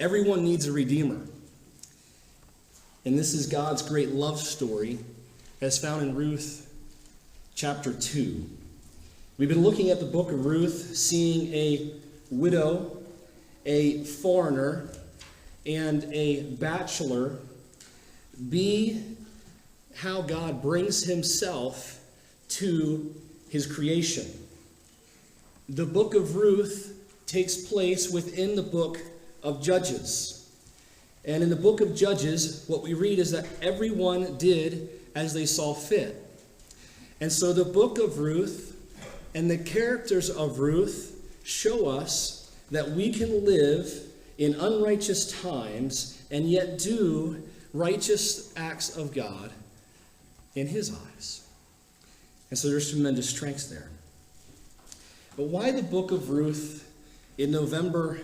Everyone needs a redeemer. And this is God's great love story as found in Ruth chapter 2. We've been looking at the book of Ruth, seeing a widow, a foreigner, and a bachelor be how God brings himself to his creation. The book of Ruth takes place within the book of Judges. And in the book of Judges, what we read is that everyone did as they saw fit. And so the book of Ruth and the characters of Ruth show us that we can live in unrighteous times and yet do righteous acts of God in his eyes. And so there's tremendous strengths there. But why the book of Ruth in November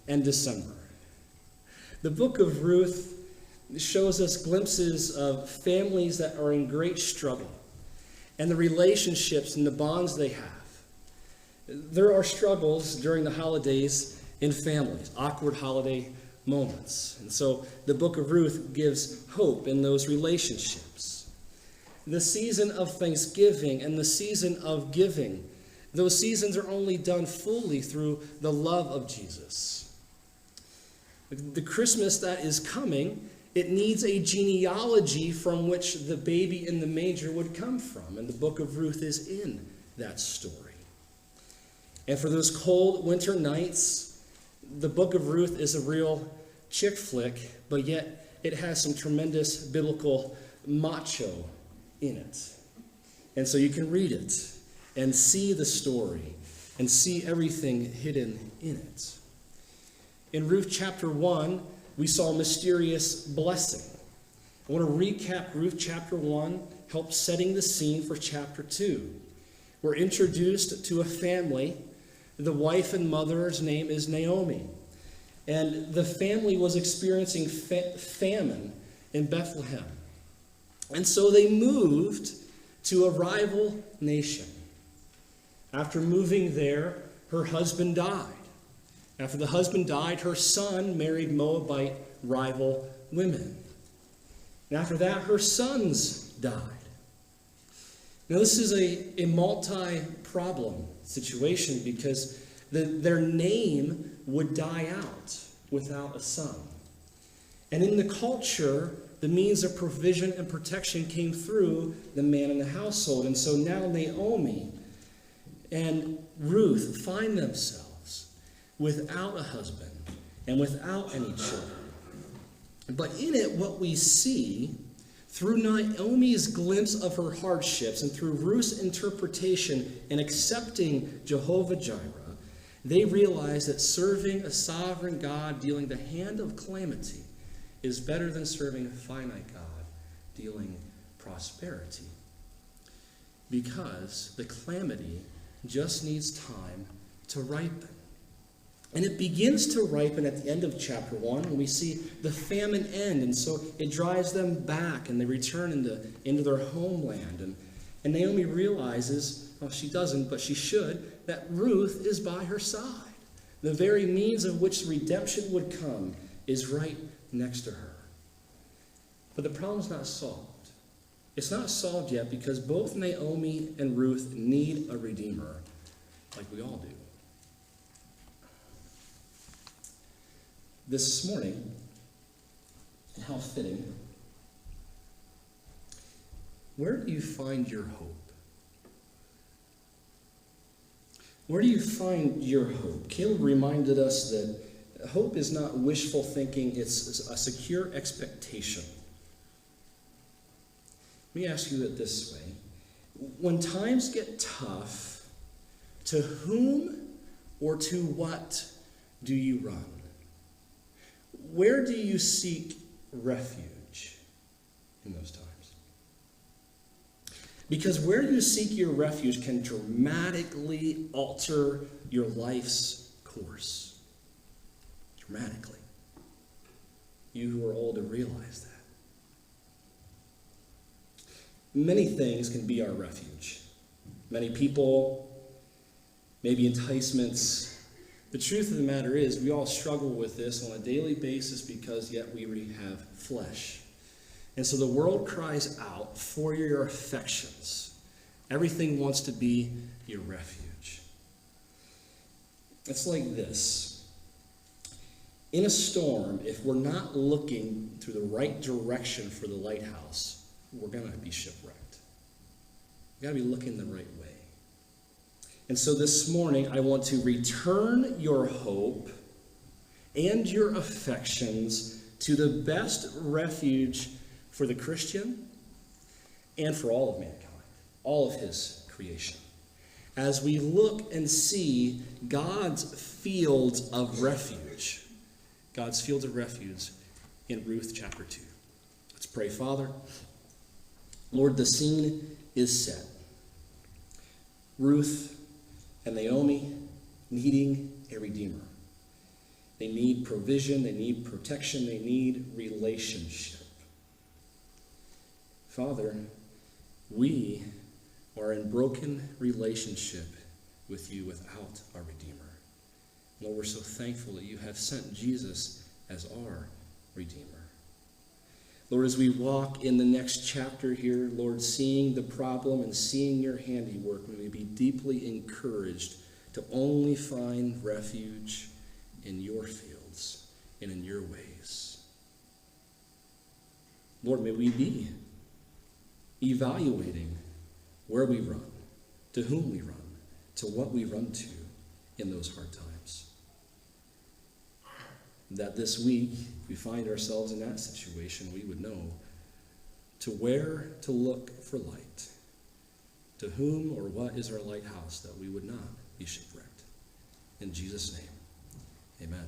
and December? The book of Ruth shows us glimpses of families that are in great struggle and the relationships and the bonds they have. There are struggles during the holidays in families, awkward holiday moments. And so the book of Ruth gives hope in those relationships. The season of Thanksgiving and the season of giving, those seasons are only done fully through the love of Jesus. The Christmas that is coming, it needs a genealogy from which the baby in the manger would come from. And the book of Ruth is in that story. And for those cold winter nights, the book of Ruth is a real chick flick, but yet it has some tremendous biblical macho in it. And so you can read it and see the story and see everything hidden in it. In Ruth chapter 1, we saw a mysterious blessing. I want to recap Ruth chapter 1, help setting the scene for chapter 2. We're introduced to a family. The wife and mother's name is Naomi. And the family was experiencing famine in Bethlehem. And so they moved to a rival nation. After moving there, her husband died. After the husband died, her son married Moabite rival women. And after that, her sons died. Now, this is a multi-problem situation because their name would die out without a son. And in the culture, the means of provision and protection came through the man in the household. And so now Naomi and Ruth find themselves without a husband and without any children. But in it, what we see, through Naomi's glimpse of her hardships and through Ruth's interpretation and accepting Jehovah Jireh, they realize that serving a sovereign God dealing the hand of calamity is better than serving a finite God dealing prosperity. Because the calamity just needs time to ripen. And it begins to ripen at the end of chapter 1 when we see the famine end. And so it drives them back and they return into their homeland. And Naomi realizes, well, she doesn't, but she should, that Ruth is by her side. The very means of which redemption would come is right next to her. But the problem's not solved. It's not solved yet because both Naomi and Ruth need a redeemer, like we all do. This morning, and how fitting, where do you find your hope? Where do you find your hope? Caleb reminded us that hope is not wishful thinking, it's a secure expectation. Let me ask you it this way. When times get tough, to whom or to what do you run? Where do you seek refuge in those times? Because where you seek your refuge can dramatically alter your life's course. Dramatically. You who are older realize that. Many things can be our refuge. Many people, maybe enticements, The truth of the matter is we all struggle with this on a daily basis because yet we have flesh. And so the world cries out for your affections. Everything wants to be your refuge. It's like this. In a storm, if we're not looking through the right direction for the lighthouse, we're going to be shipwrecked. We've got to be looking the right way. And so this morning, I want to return your hope and your affections to the best refuge for the Christian and for all of mankind, all of his creation. As we look and see God's fields of refuge, God's fields of refuge in Ruth chapter 2. Let's pray. Father, Lord, the scene is set. Ruth and Naomi needing a redeemer. They need provision, they need protection, they need relationship. Father, we are in broken relationship with you without our Redeemer. Lord, we're so thankful that you have sent Jesus as our Redeemer. Lord, as we walk in the next chapter here, Lord, seeing the problem and seeing your handiwork, may we be deeply encouraged to only find refuge in your fields and in your ways. Lord, may we be evaluating where we run, to whom we run, to what we run to in those hard times. That this week, if we find ourselves in that situation, we would know to where to look for light, to whom or what is our lighthouse, that we would not be shipwrecked. In Jesus' name, amen.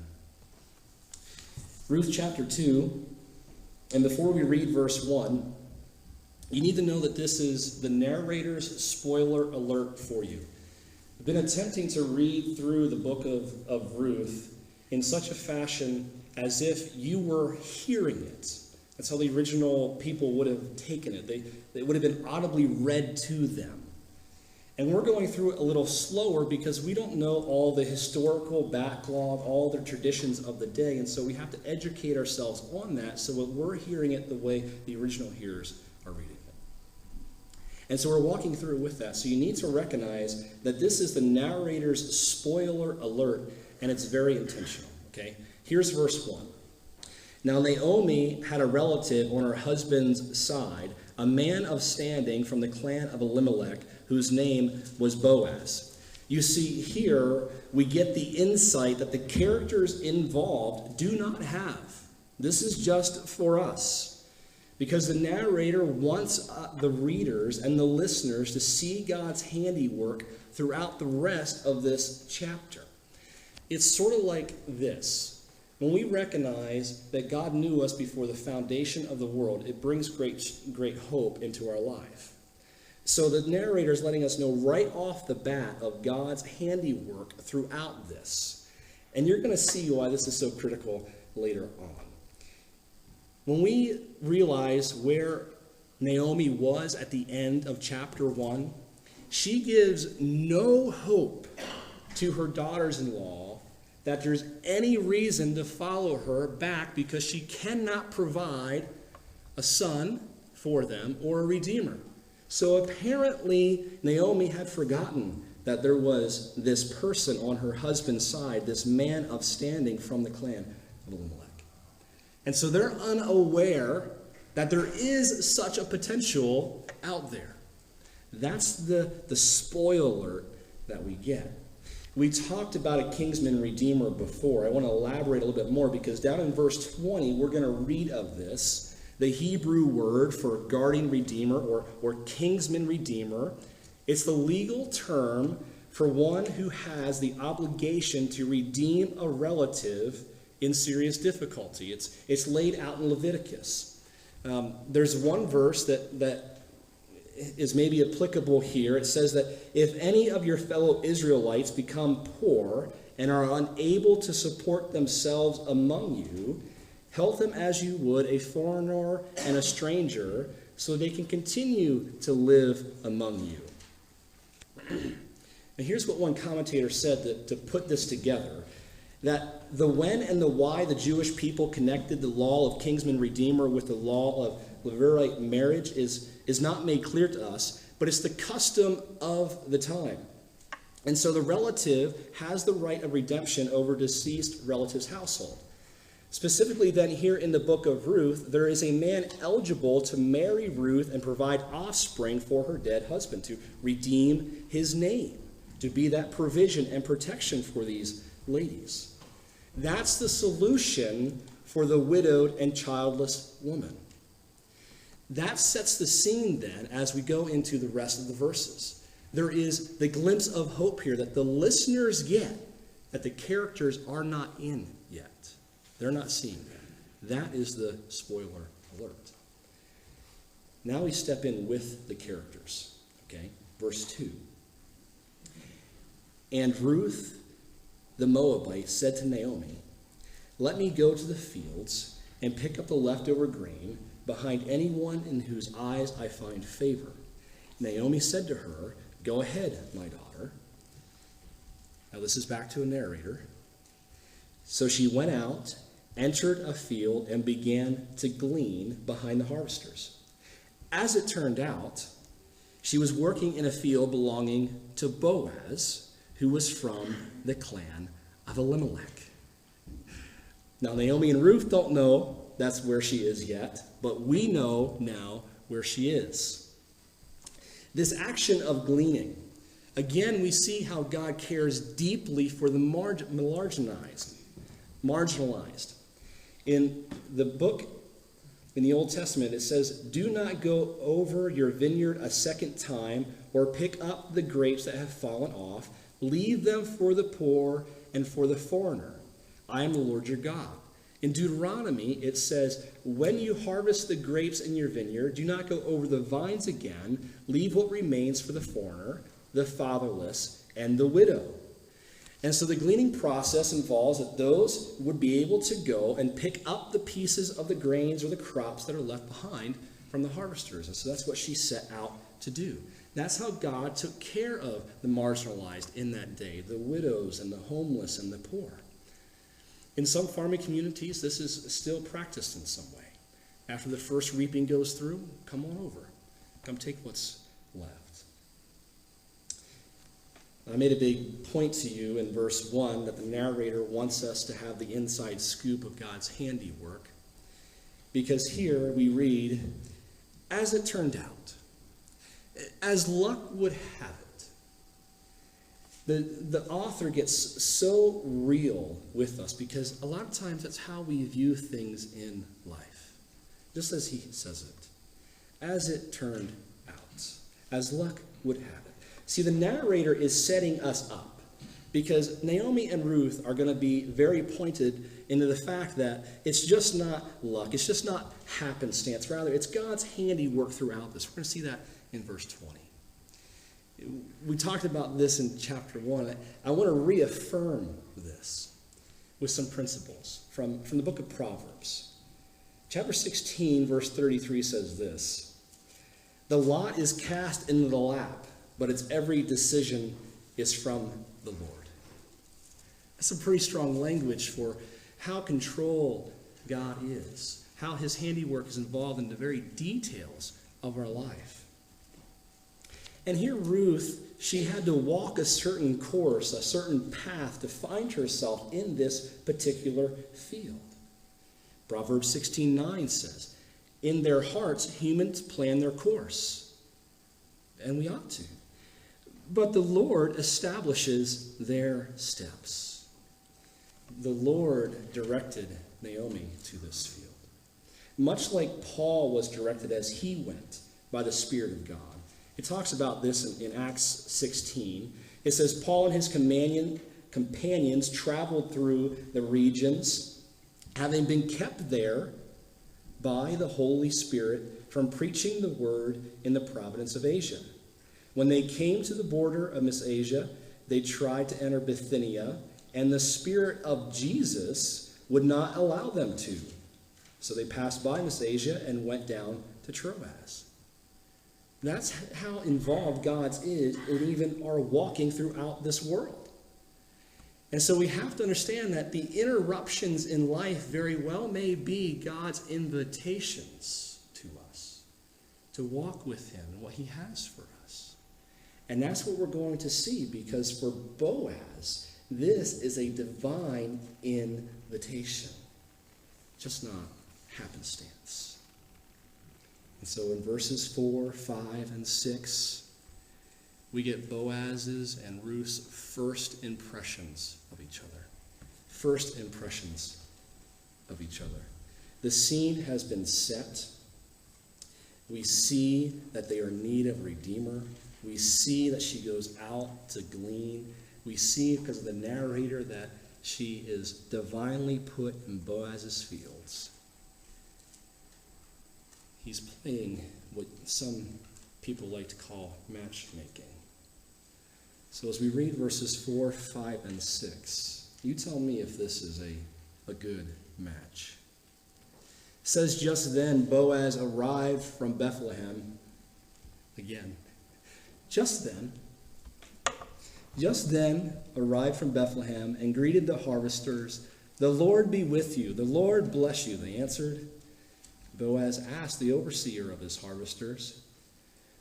Ruth chapter 2, and before we read verse 1, you need to know that this is the narrator's spoiler alert for you. I've been attempting to read through the book of Ruth in such a fashion as if you were hearing it. That's how the original people would have taken it. They would have been audibly read to them. And we're going through it a little slower because we don't know all the historical backlog, all the traditions of the day, and so we have to educate ourselves on that so that we're hearing it the way the original hearers are reading it. And so we're walking through with that. So you need to recognize that this is the narrator's spoiler alert, and it's very intentional, okay? Here's verse 1. Now Naomi had a relative on her husband's side, a man of standing from the clan of Elimelech, whose name was Boaz. You see, here we get the insight that the characters involved do not have. This is just for us. Because the narrator wants the readers and the listeners to see God's handiwork throughout the rest of this chapter. It's sort of like this. When we recognize that God knew us before the foundation of the world, it brings great hope into our life. So the narrator is letting us know right off the bat of God's handiwork throughout this. And you're going to see why this is so critical later on. When we realize where Naomi was at the end of chapter 1, she gives no hope to her daughters-in-law that there's any reason to follow her back because she cannot provide a son for them or a redeemer. So apparently Naomi had forgotten that there was this person on her husband's side, this man of standing from the clan of Elimelech. And so they're unaware that there is such a potential out there. That's the spoiler that we get. We talked about a kinsman redeemer before. I want to elaborate a little bit more because down in verse 20, we're going to read of this. The Hebrew word for guardian redeemer or kinsman redeemer, it's the legal term for one who has the obligation to redeem a relative in serious difficulty. It's laid out in Leviticus. There's one verse that is maybe applicable here. It says that if any of your fellow Israelites become poor and are unable to support themselves among you, help them as you would a foreigner and a stranger, so they can continue to live among you. And here's what one commentator said to put this together, that the when and the why the Jewish people connected the law of kinsman redeemer with the law of Levirate marriage is not made clear to us, but it's the custom of the time. And so the relative has the right of redemption over deceased relative's household. Specifically then here in the book of Ruth, there is a man eligible to marry Ruth and provide offspring for her dead husband, to redeem his name, to be that provision and protection for these ladies. That's the solution for the widowed and childless woman. That sets the scene then as we go into the rest of the verses. There is the glimpse of hope here that the listeners get that the characters are not in yet. They're not seeing that. That is the spoiler alert. Now we step in with the characters. Okay, verse 2. And Ruth the Moabite said to Naomi, "Let me go to the fields and pick up the leftover grain behind anyone in whose eyes I find favor." Naomi said to her, "Go ahead, my daughter." Now this is back to a narrator. So she went out, entered a field, and began to glean behind the harvesters. As it turned out, she was working in a field belonging to Boaz, who was from the clan of Elimelech. Now Naomi and Ruth don't know that's where she is yet, but we know now where she is. This action of gleaning, again, we see how God cares deeply for the marginalized. In the book, in the Old Testament, it says, "Do not go over your vineyard a second time or pick up the grapes that have fallen off. Leave them for the poor and for the foreigner. I am the Lord your God." In Deuteronomy, it says, "When you harvest the grapes in your vineyard, do not go over the vines again. Leave what remains for the foreigner, the fatherless, and the widow." And so the gleaning process involves that those would be able to go and pick up the pieces of the grains or the crops that are left behind from the harvesters. And so that's what she set out to do. That's how God took care of the marginalized in that day, the widows and the homeless and the poor. In some farming communities, this is still practiced in some way. After the first reaping goes through, come on over. Come take what's left. I made a big point to you in verse 1 that the narrator wants us to have the inside scoop of God's handiwork. Because here we read, "As it turned out, as luck would have it." The author gets so real with us because a lot of times that's how we view things in life. Just as he says it. As it turned out. As luck would have it. See, the narrator is setting us up because Naomi and Ruth are going to be very pointed into the fact that it's just not luck. It's just not happenstance. Rather, it's God's handiwork throughout this. We're going to see that in verse 20. We talked about this in chapter 1. I want to reaffirm this with some principles from the book of Proverbs. Chapter 16, verse 33 says this: "The lot is cast into the lap, but its every decision is from the Lord." That's some pretty strong language for how controlled God is, how his handiwork is involved in the very details of our life. And here Ruth, she had to walk a certain course, a certain path to find herself in this particular field. Proverbs 16:9 says, "In their hearts humans plan their course." And we ought to. But the Lord establishes their steps. The Lord directed Naomi to this field. Much like Paul was directed as he went by the Spirit of God. It talks about this in Acts 16. It says, "Paul and his companions traveled through the regions, having been kept there by the Holy Spirit from preaching the word in the province of Asia. When they came to the border of Mysia, they tried to enter Bithynia, and the Spirit of Jesus would not allow them to. So they passed by Mysia and went down to Troas." That's how involved God is in even our walking throughout this world. And so we have to understand that the interruptions in life very well may be God's invitations to us to walk with him and what he has for us. And that's what we're going to see, because for Boaz, this is a divine invitation, just not happenstance. And so in verses 4, 5, and 6, we get Boaz's and Ruth's first impressions of each other. First impressions of each other. The scene has been set. We see that they are in need of a redeemer. We see that she goes out to glean. We see, because of the narrator, that she is divinely put in Boaz's fields. He's playing what some people like to call matchmaking. So as we read verses 4, 5, and 6, you tell me if this is a good match. It says, just then Boaz arrived from Bethlehem. Again, just then arrived from Bethlehem and greeted the harvesters. The Lord be with you. The Lord bless you, they answered. Boaz asked the overseer of his harvesters,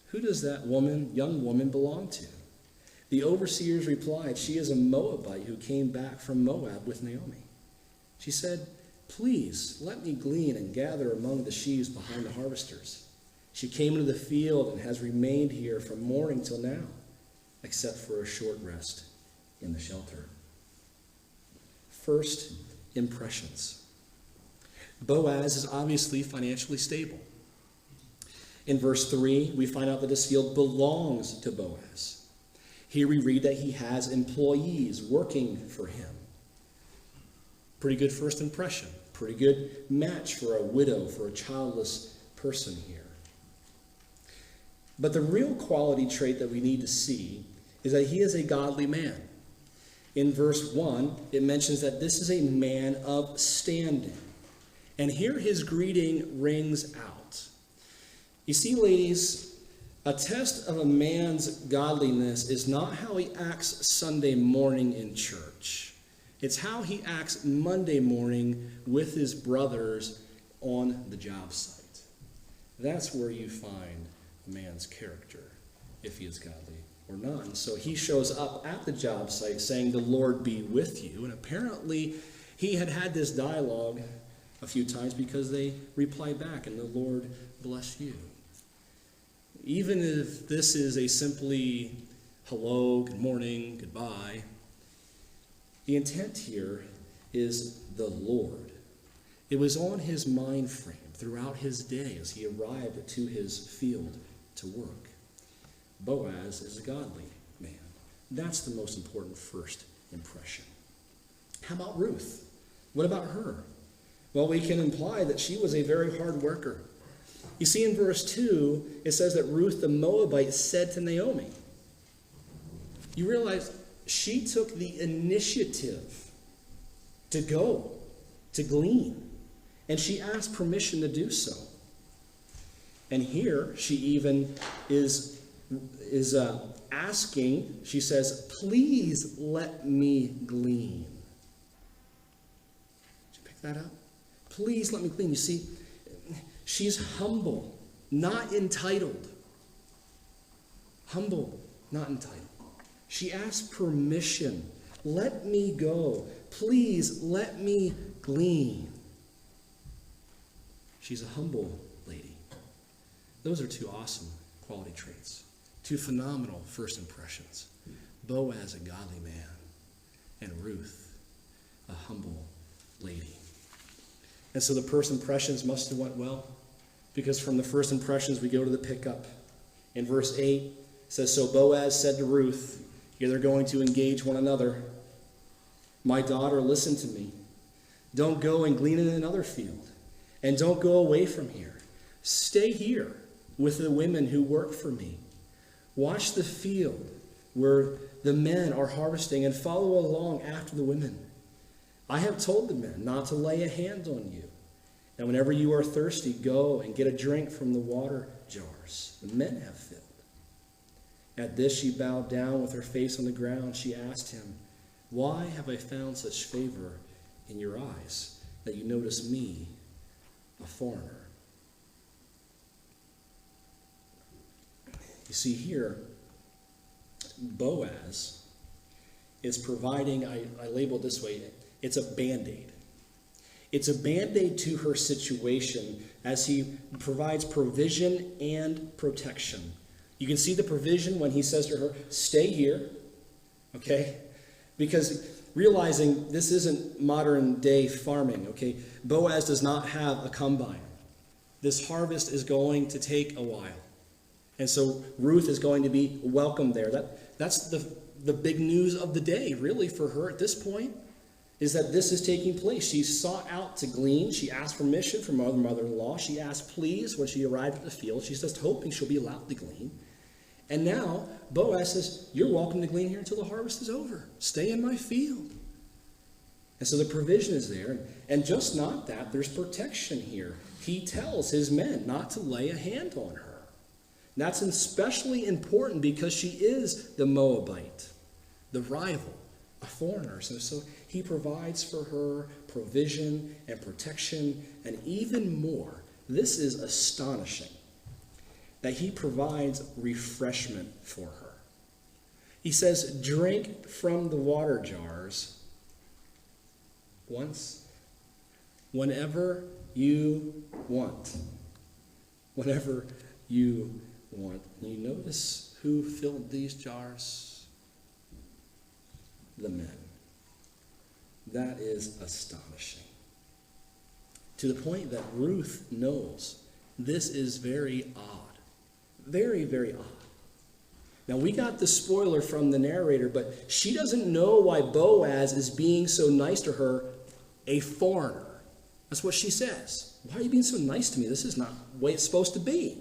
who does that young woman belong to? The overseers replied, she is a Moabite who came back from Moab with Naomi. She said, please let me glean and gather among the sheaves behind the harvesters. She came into the field and has remained here from morning till now, except for a short rest in the shelter. First impressions. Boaz is obviously financially stable. In verse 3, we find out that this field belongs to Boaz. Here we read that he has employees working for him. Pretty good first impression. Pretty good match for a widow, for a childless person here. But the real quality trait that we need to see is that he is a godly man. In verse 1, it mentions that this is a man of standing. And here his greeting rings out. You see, ladies, a test of a man's godliness is not how he acts Sunday morning in church. It's how he acts Monday morning with his brothers on the job site. That's where you find a man's character, if he is godly or not. And so he shows up at the job site saying, the Lord be with you. And apparently he had this dialogue a few times because they reply back, and the Lord bless you. Even if this is a simply hello, good morning, goodbye, the intent here is the Lord. It was on his mind frame throughout his day as he arrived to his field to work. Boaz is a godly man. That's the most important first impression. How about Ruth? What about her? Well, we can imply that she was a very hard worker. You see, in verse 2, it says that Ruth the Moabite said to Naomi. You realize she took the initiative to go, to glean, and she asked permission to do so. And here she even is asking, she says, please let me glean. Did you pick that up? Please let me glean. You see, she's humble, not entitled. Humble, not entitled. She asked permission. Let me go. Please let me glean. She's a humble lady. Those are two awesome quality traits. Two phenomenal first impressions. Boaz, a godly man, and Ruth, a humble lady. And so the first impressions must have went well, because from the first impressions we go to the pickup. In verse 8, it says, so Boaz said to Ruth, here they're going to engage one another. My daughter, listen to me. Don't go and glean in another field, and don't go away from here. Stay here with the women who work for me. Watch the field where the men are harvesting and follow along after the women. I have told the men not to lay a hand on you, And whenever you are thirsty, go and get a drink from the water jars the men have filled. At this she bowed down with her face on the ground. She asked him, why have I found such favor in your eyes, that you notice me, a foreigner? You see here, Boaz is providing, I label it this way, it's a Band-Aid. It's a Band-Aid to her situation as he provides provision and protection. You can see the provision when he says to her, stay here, okay? Because realizing this isn't modern day farming, okay? Boaz does not have a combine. This harvest is going to take a while. And so Ruth is going to be welcomed there. That's the big news of the day, really, for her at this point, is that this is taking place. She sought out to glean. She asked permission from her mother-in-law. She asked please when she arrived at the field. She's just hoping she'll be allowed to glean. And now Boaz says, you're welcome to glean here until the harvest is over. Stay in my field. And so the provision is there. And just not that, there's protection here. He tells his men not to lay a hand on her. And that's especially important because she is the Moabite, the rival, a foreigner. So he provides for her provision and protection, and even more, this is astonishing, that he provides refreshment for her. He says, drink from the water jars once, whenever you want. Whenever you want. You notice who filled these jars? The men. That is astonishing. To the point that Ruth knows this is very odd. Very, very odd. Now, we got the spoiler from the narrator, but she doesn't know why Boaz is being so nice to her, a foreigner. That's what she says. Why are you being so nice to me? This is not the way it's supposed to be.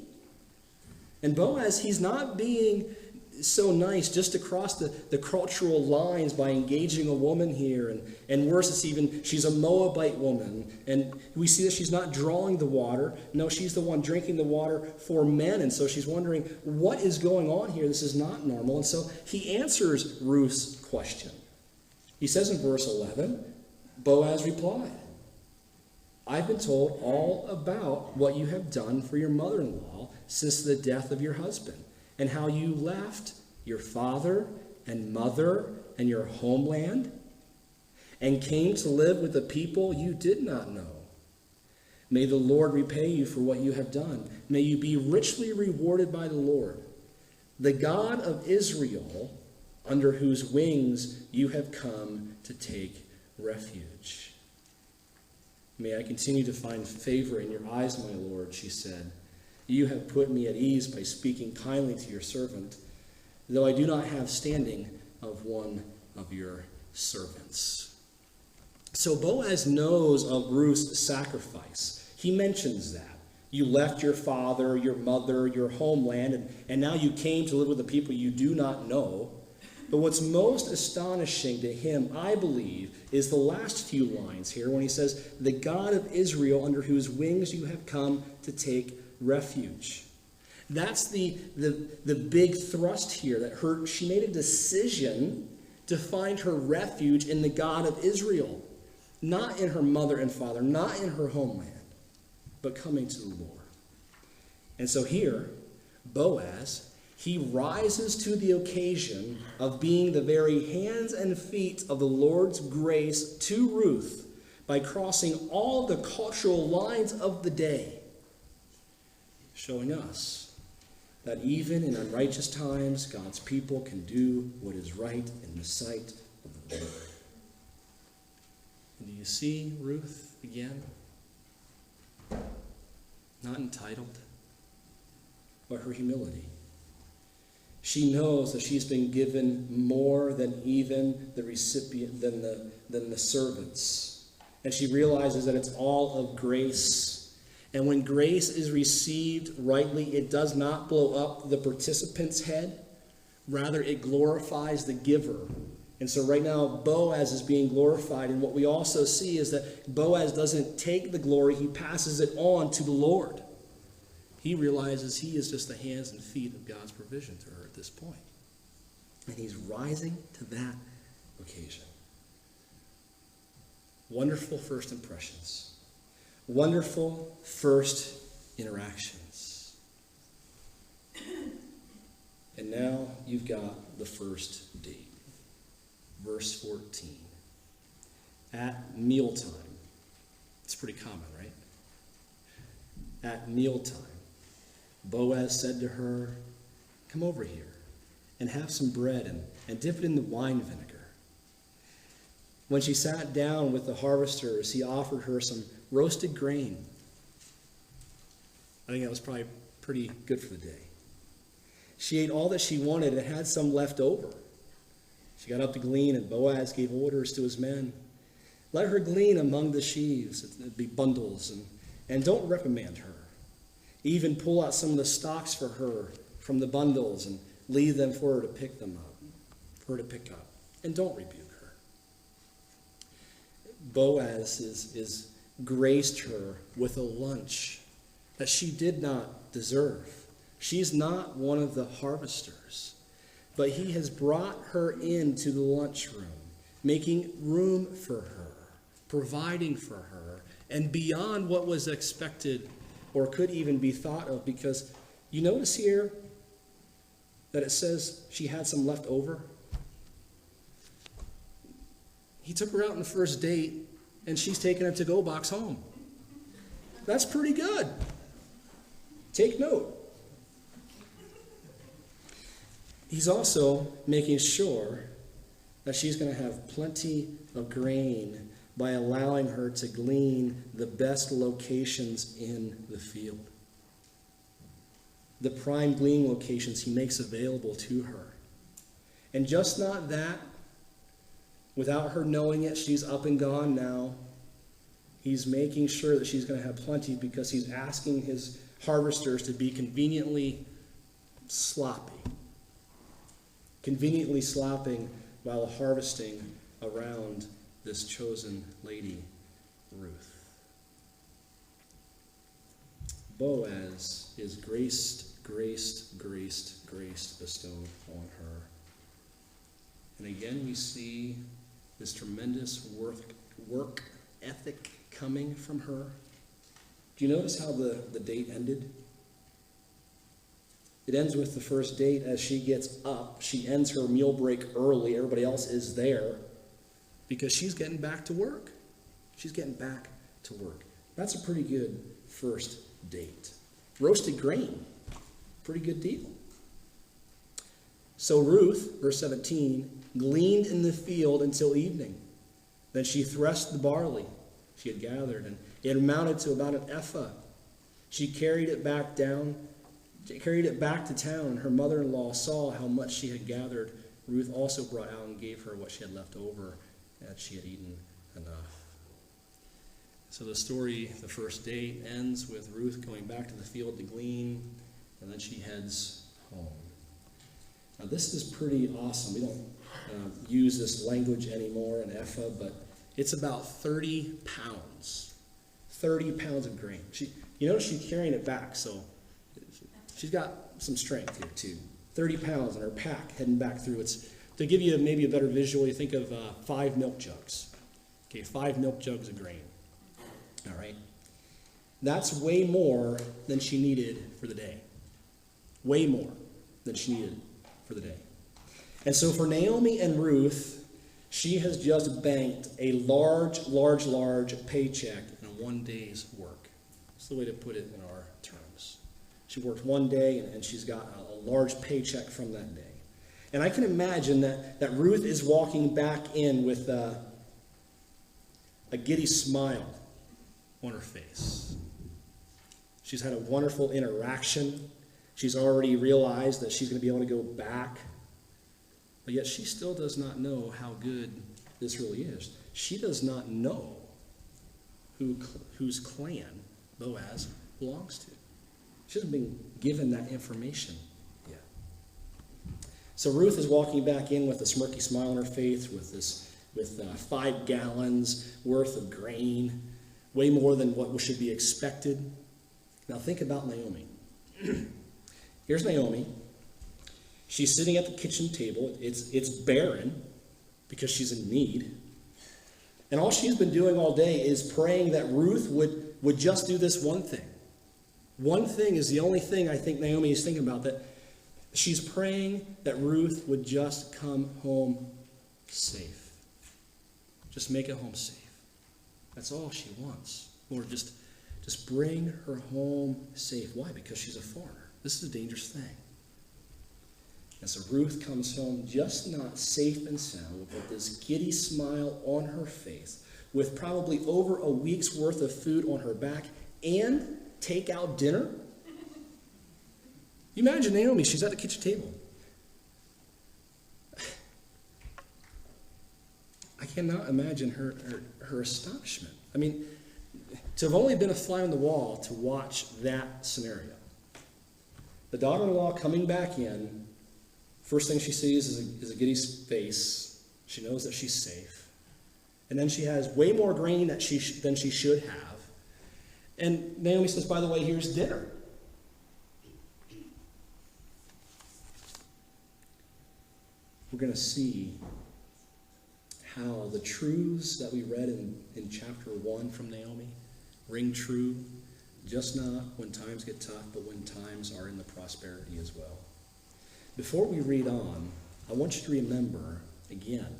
And Boaz, he's not being so nice just to cross the cultural lines by engaging a woman here. And worse, it's even, she's a Moabite woman. And we see that she's not drawing the water. No, she's the one drinking the water for men. And so she's wondering, what is going on here? This is not normal. And so he answers Ruth's question. He says in verse 11, Boaz replied, I've been told all about what you have done for your mother-in-law since the death of your husband, and how you left your father and mother and your homeland and came to live with a people you did not know. May the Lord repay you for what you have done. May you be richly rewarded by the Lord, the God of Israel, under whose wings you have come to take refuge. May I continue to find favor in your eyes, my Lord, she said. You have put me at ease by speaking kindly to your servant, though I do not have standing of one of your servants. So Boaz knows of Ruth's sacrifice. He mentions that. You left your father, your mother, your homeland, and now you came to live with the people you do not know. But what's most astonishing to him, I believe, is the last few lines here when he says, the God of Israel under whose wings you have come to take refuge. That's the big thrust here, that she made a decision to find her refuge in the God of Israel, not in her mother and father, not in her homeland, but coming to the Lord. And so here, Boaz, he rises to the occasion of being the very hands and feet of the Lord's grace to Ruth by crossing all the cultural lines of the day, showing us that even in unrighteous times, God's people can do what is right in the sight of the Lord. And do you see Ruth again? Not entitled, but her humility. She knows that she's been given more than even the recipient, than the servants. And she realizes that it's all of grace. And when grace is received rightly, it does not blow up the participant's head. Rather, it glorifies the giver And so right now, Boaz is being glorified. And what we also see is that Boaz doesn't take the glory. He passes it on to the Lord. He realizes he is just the hands and feet of God's provision to her at this point. And he's rising to that occasion. Wonderful first impressions. Wonderful first interactions. And now you've got the first date. Verse 14. At mealtime. It's pretty common, right? At mealtime, Boaz said to her, "Come over here and have some bread and dip it in the wine vinegar." When she sat down with the harvesters, he offered her some roasted grain. I think that was probably pretty good for the day. She ate all that she wanted and had some left over. She got up to glean, and Boaz gave orders to his men. Let her glean among the sheaves, it'd be bundles, and don't reprimand her. Even pull out some of the stalks for her from the bundles and leave them for her to pick them up, for her to pick up. And don't rebuke her. Boaz is graced her with a lunch that she did not deserve. She's not one of the harvesters, but he has brought her into the lunchroom, making room for her, providing for her, and beyond what was expected or could even be thought of, because you notice here that it says she had some left over. He took her out on the first date, and she's taking a to-go box home. That's pretty good. Take note. He's also making sure that she's going to have plenty of grain by allowing her to glean the best locations in the field. The prime gleaning locations he makes available to her. And just not that, without her knowing it, she's up and gone now. He's making sure that she's going to have plenty because he's asking his harvesters to be conveniently sloppy. Conveniently slopping while harvesting around this chosen lady, Ruth. Boaz is graced bestowed on her. And again, we see this tremendous work ethic coming from her. Do you notice how the date ended? It ends with the first date as she gets up. She ends her meal break early. Everybody else is there because she's getting back to work. She's getting back to work. That's a pretty good first date. Roasted grain. Pretty good deal. So Ruth, verse 17, gleaned in the field until evening. Then she threshed the barley she had gathered, and it amounted to about an ephah. She carried it back to town, and her mother-in-law saw how much she had gathered. Ruth also brought out and gave her what she had left over, and she had eaten enough. So the story, the first date, ends with Ruth going back to the field to glean, and then she heads home. Now this is pretty awesome. We don't use this language anymore in ephah, but it's about 30 pounds. 30 pounds of grain. You notice she's carrying it back, so she's got some strength here too. 30 pounds in her pack heading back through. It's to give you maybe a better visual, you think of 5 milk jugs. Okay, 5 milk jugs of grain. All right. That's way more than she needed for the day. Way more than she needed for the day. And so for Naomi and Ruth, she has just banked a large paycheck in one day's work. That's the way to put it in our terms. She worked one day, and she's got a large paycheck from that day. And I can imagine that Ruth is walking back in with a giddy smile on her face. She's had a wonderful interaction. She's already realized that she's going to be able to go back. But yet she still does not know how good this really is. She does not know whose clan Boaz belongs to. She hasn't been given that information yet. So Ruth is walking back in with a smirky smile on her face with 5 gallons worth of grain, way more than what should be expected. Now think about Naomi. Here's Naomi. She's sitting at the kitchen table. It's barren because she's in need. And all she's been doing all day is praying that Ruth would just do this one thing. One thing is the only thing I think Naomi is thinking about, that she's praying that Ruth would just come home safe. Just make it home safe. That's all she wants. Lord, just bring her home safe. Why? Because she's a foreigner. This is a dangerous thing. And so Ruth comes home just not safe and sound, with this giddy smile on her face, with probably over a week's worth of food on her back, and take-out dinner. You imagine Naomi, she's at the kitchen table. I cannot imagine her astonishment. I mean, to have only been a fly on the wall to watch that scenario. The daughter-in-law coming back in, first thing she sees is a giddy face. She knows that she's safe. And then she has way more grain than she should have. And Naomi says, by the way, here's dinner. We're going to see how the truths that we read in chapter 1 from Naomi ring true, just not when times get tough, but when times are in the prosperity as well. Before we read on, I want you to remember, again,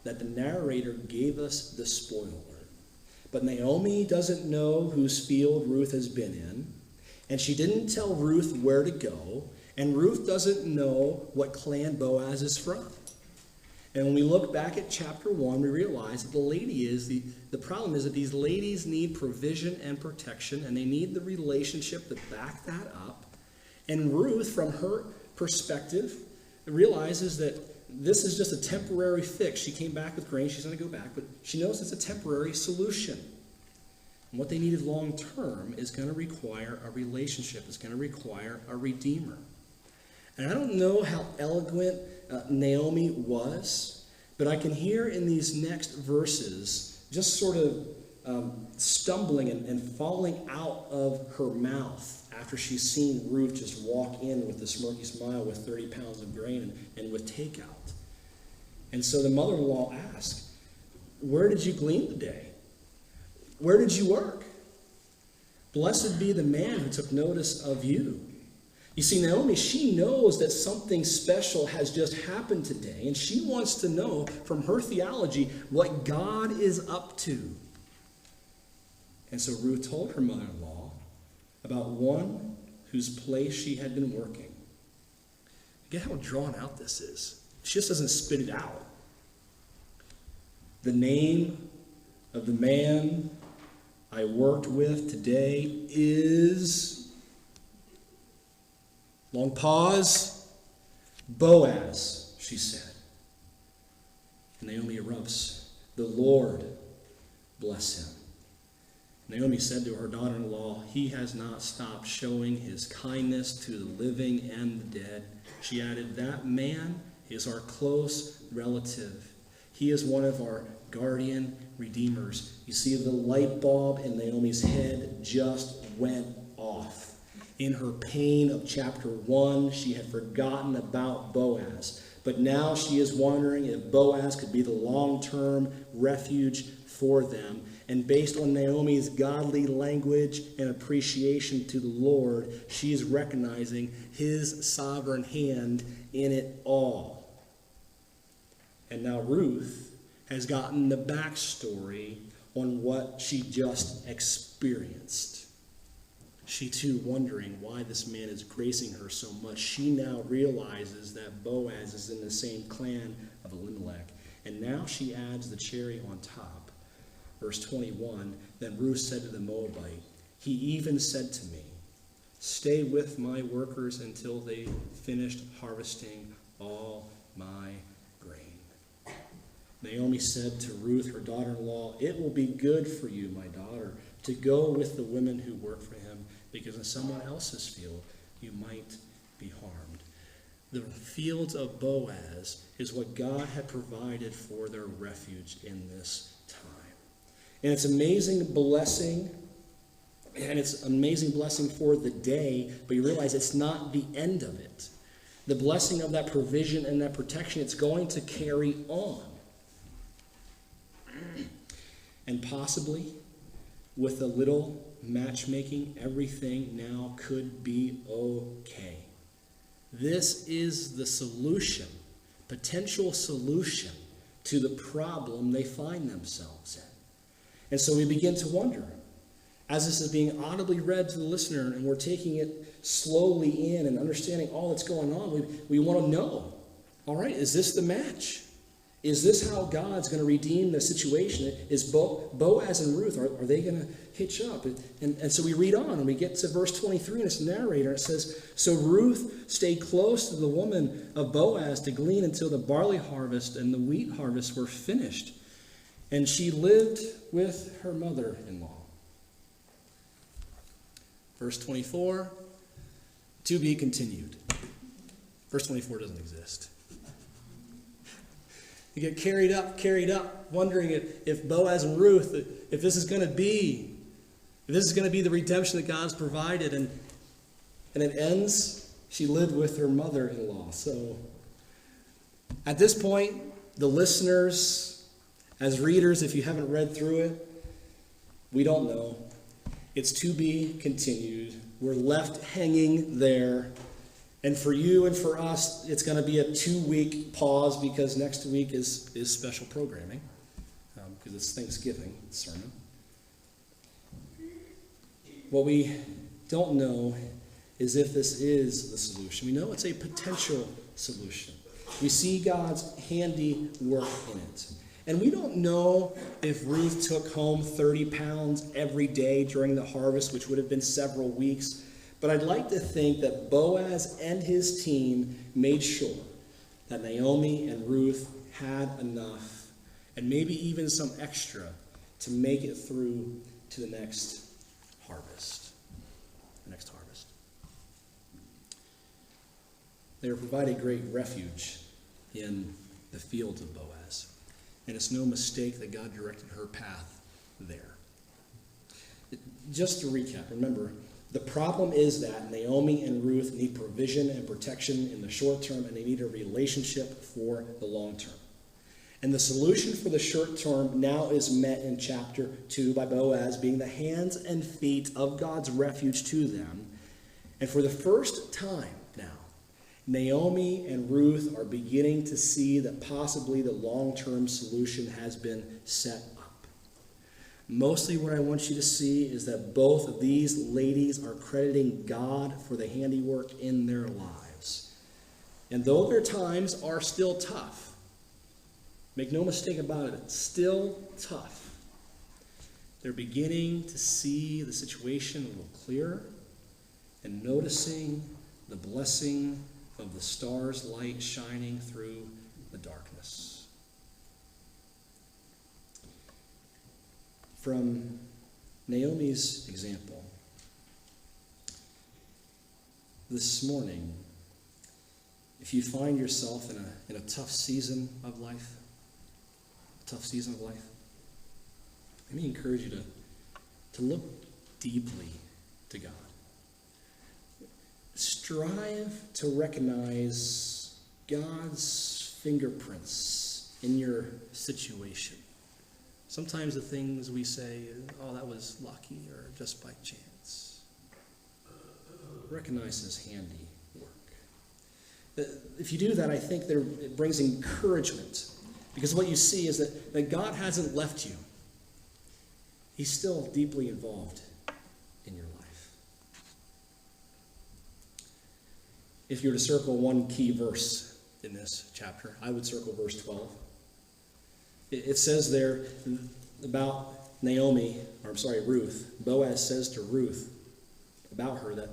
that the narrator gave us the spoiler. But Naomi doesn't know whose field Ruth has been in, and she didn't tell Ruth where to go, and Ruth doesn't know what clan Boaz is from. And when we look back at chapter 1, we realize that the problem is that these ladies need provision and protection, and they need the relationship to back that up. And Ruth, from her perspective, realizes that this is just a temporary fix. She came back with grain. She's going to go back, but she knows it's a temporary solution. And what they needed long term is going to require a relationship. It's going to require a redeemer. And I don't know how eloquent Naomi was, but I can hear in these next verses just sort of stumbling and falling out of her mouth after she's seen Ruth just walk in with a smirky smile with 30 pounds of grain and with takeout. And so the mother-in-law asked, "Where did you glean today? Where did you work? Blessed be the man who took notice of you." You see, Naomi, she knows that something special has just happened today, and she wants to know from her theology what God is up to. And so Ruth told her mother-in-law about one whose place she had been working. Get how drawn out this is. She just doesn't spit it out. The name of the man I worked with today is... Long pause. Boaz, she said. And Naomi erupts. The Lord bless him. Naomi said to her daughter-in-law, "He has not stopped showing his kindness to the living and the dead." She added, "That man is our close relative. He is one of our guardian redeemers." You see, the light bulb in Naomi's head just went off. In her pain of chapter 1, she had forgotten about Boaz. But now she is wondering if Boaz could be the long-term refuge for them. And based on Naomi's godly language and appreciation to the Lord, she is recognizing his sovereign hand in it all. And now Ruth has gotten the backstory on what she just experienced. She too wondering why this man is gracing her so much. She now realizes that Boaz is in the same clan of Elimelech. And now she adds the cherry on top. Verse 21, then Ruth said to the Moabite, "He even said to me, 'Stay with my workers until they finished harvesting all my grain.'" Naomi said to Ruth, her daughter-in-law, "It will be good for you, my daughter, to go with the women who work for him, because in someone else's field you might be harmed." the fields of Boaz is what God had provided for their refuge in this time. And it's amazing blessing, and it's amazing blessing for the day, but you realize it's not the end of it. The blessing of that provision and that protection, it's going to carry on. And possibly, with a little matchmaking, everything now could be okay. This is the solution, potential solution to the problem they find themselves in. And so we begin to wonder, as this is being audibly read to the listener and we're taking it slowly in and understanding all that's going on, we want to know, all right, is this the match? Is this how God's going to redeem the situation? Is Boaz and Ruth, are they going to hitch up? And so we read on, and we get to verse 23, and it's the narrator. It says, "So Ruth stayed close to the woman of Boaz to glean until the barley harvest and the wheat harvest were finished. And she lived with her mother-in-law." Verse 24, to be continued. Verse 24 doesn't exist. You get carried up, wondering if Boaz and Ruth, if this is going to be the redemption that God's provided, and it ends, she lived with her mother-in-law. So at this point, the listeners, as readers, if you haven't read through it, we don't know. It's to be continued. We're left hanging there. And for you and for us, it's going to be a 2-week pause because next week is special programming because it's Thanksgiving sermon. What we don't know is if this is the solution. We know it's a potential solution. We see God's handiwork in it. And we don't know if Ruth took home 30 pounds every day during the harvest, which would have been several weeks. But I'd like to think that Boaz and his team made sure that Naomi and Ruth had enough, and maybe even some extra, to make it through to the next harvest. They were provided great refuge in the fields of Boaz. And it's no mistake that God directed her path there. Just to recap, remember, the problem is that Naomi and Ruth need provision and protection in the short term, and they need a relationship for the long term. And the solution for the short term now is met in chapter 2 by Boaz being the hands and feet of God's refuge to them. And for the first time now, Naomi and Ruth are beginning to see that possibly the long-term solution has been set up. Mostly what I want you to see is that both of these ladies are crediting God for the handiwork in their lives. And though their times are still tough, make no mistake about it, it's still tough, they're beginning to see the situation a little clearer and noticing the blessing of the star's light shining through the darkness. From Naomi's example, this morning, if you find yourself in a tough season of life, let me encourage you to look deeply to God. Strive to recognize God's fingerprints in your situation. Sometimes the things we say, oh, that was lucky or just by chance. Recognize His handiwork. If you do that, I think it brings encouragement. Because what you see is that God hasn't left you. He's still deeply involved in your life. If you were to circle one key verse in this chapter, I would circle verse 12. It says there about Ruth. Boaz says to Ruth about her that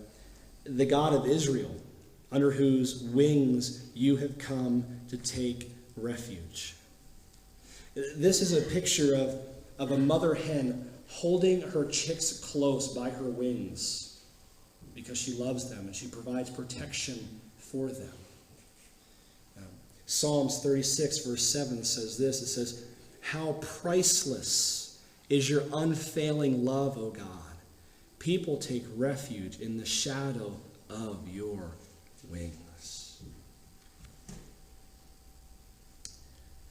the God of Israel, under whose wings you have come to take refuge. This is a picture of a mother hen holding her chicks close by her wings because she loves them and she provides protection for them. Psalms 36, verse 7 says this. It says, "How priceless is your unfailing love, O God. People take refuge in the shadow of your wings."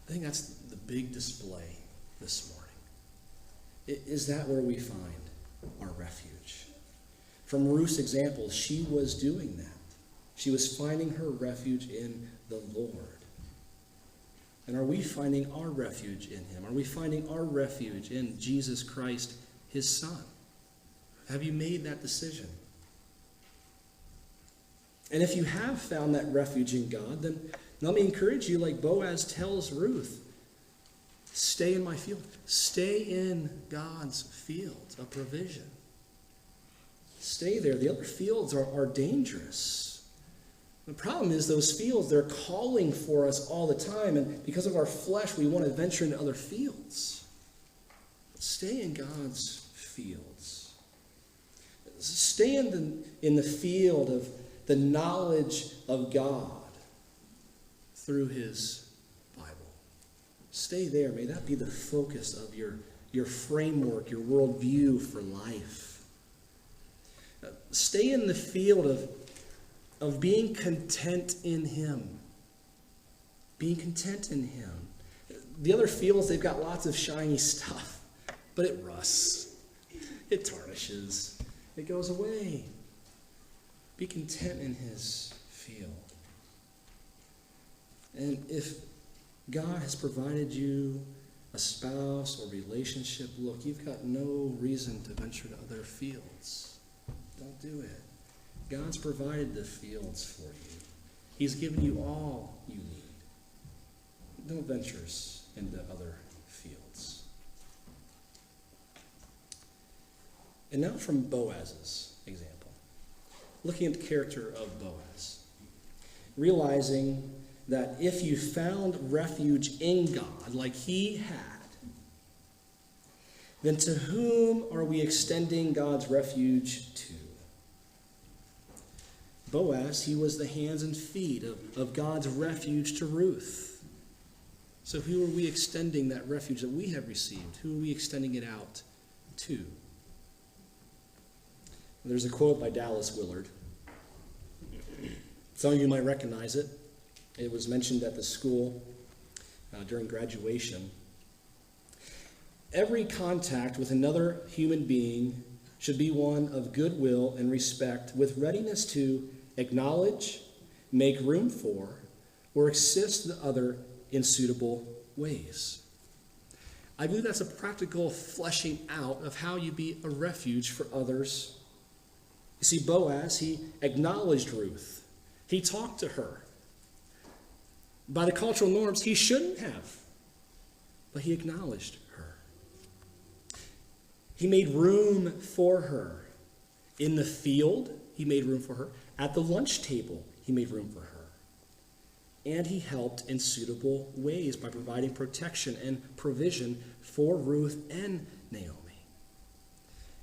I think that's the big display this morning. Is that where we find our refuge? From Ruth's example, she was doing that. She was finding her refuge in the Lord. And are we finding our refuge in him? Are we finding our refuge in Jesus Christ, his Son? Have you made that decision? And if you have found that refuge in God, then let me encourage you, like Boaz tells Ruth, stay in my field. Stay in God's field of provision. Stay there. The other fields are dangerous. The problem is those fields, they're calling for us all the time, and because of our flesh, we want to venture into other fields. But stay in God's fields. Stay in the field of the knowledge of God through his Bible. Stay there. May that be the focus of your framework, your worldview for life. Stay in the field of being content in him. Being content in him. The other fields, they've got lots of shiny stuff, but it rusts. It tarnishes. It goes away. Be content in his field. And if God has provided you a spouse or relationship, look, you've got no reason to venture to other fields. Don't do it. God's provided the fields for you. He's given you all you need. No ventures into other fields. And now from Boaz's example. Looking at the character of Boaz. Realizing that if you found refuge in God like he had, then to whom are we extending God's refuge to? Boaz, he was the hands and feet of God's refuge to Ruth. So who are we extending that refuge that we have received? Who are we extending it out to? There's a quote by Dallas Willard. Some of you might recognize it. It was mentioned at the school during graduation. Every contact with another human being should be one of goodwill and respect, with readiness to acknowledge, make room for, or assist the other in suitable ways. I believe that's a practical fleshing out of how you be a refuge for others. You see, Boaz, he acknowledged Ruth. He talked to her. By the cultural norms, he shouldn't have, but he acknowledged her. He made room for her. In the field, he made room for her. At the lunch table, he made room for her. And he helped in suitable ways by providing protection and provision for Ruth and Naomi.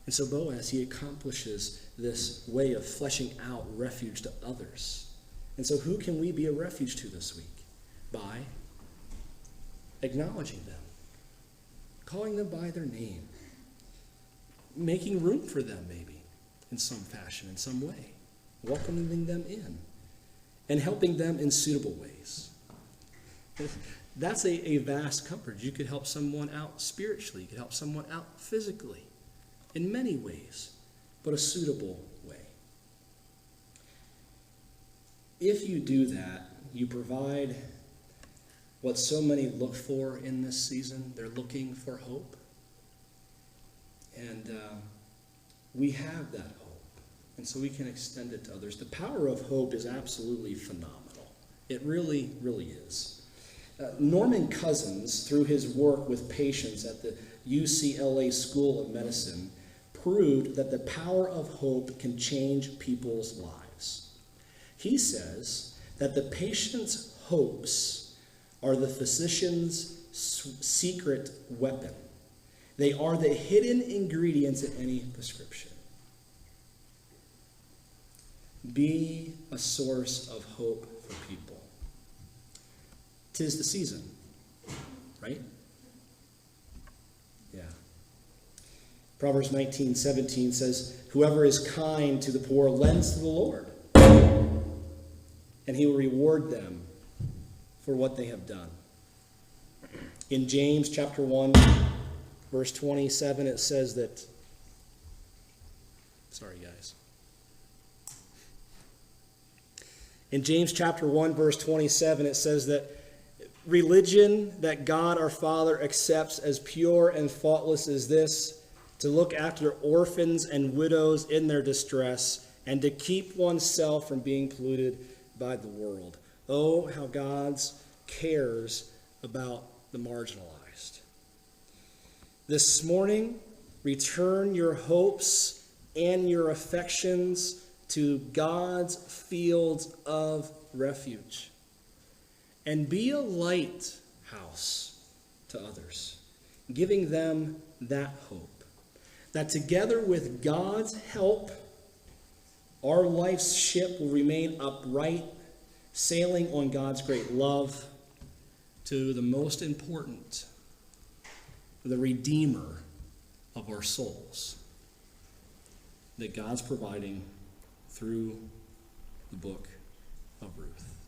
And so Boaz, he accomplishes this way of fleshing out refuge to others. And so who can we be a refuge to this week? By acknowledging them, calling them by their name, making room for them maybe in some fashion, in some way, welcoming them in, and helping them in suitable ways. That's a vast comfort. You could help someone out spiritually. You could help someone out physically in many ways, but a suitable way. If you do that, you provide what so many look for in this season. They're looking for hope. And we have that hope. And so we can extend it to others. The power of hope is absolutely phenomenal. It really, really is. Norman Cousins, through his work with patients at the UCLA School of Medicine, proved that the power of hope can change people's lives. He says that the patient's hopes are the physician's secret weapon. They are the hidden ingredients in any prescription. Be a source of hope for people. 'tis the season, right? Yeah. Proverbs 19:17 says, whoever is kind to the poor lends to the Lord, and he will reward them for what they have done. In James chapter 1, verse 27, it says that, sorry guys. In James chapter 1, verse 27, it says that religion that God our Father accepts as pure and faultless is this, to look after orphans and widows in their distress, and to keep oneself from being polluted by the world. Oh, how God cares about the marginalized. This morning, return your hopes and your affections to God's fields of refuge, and be a lighthouse to others, giving them that hope, that together with God's help, our life's ship will remain upright, sailing on God's great love to the most important, the Redeemer of our souls, that God's providing through the book of Ruth.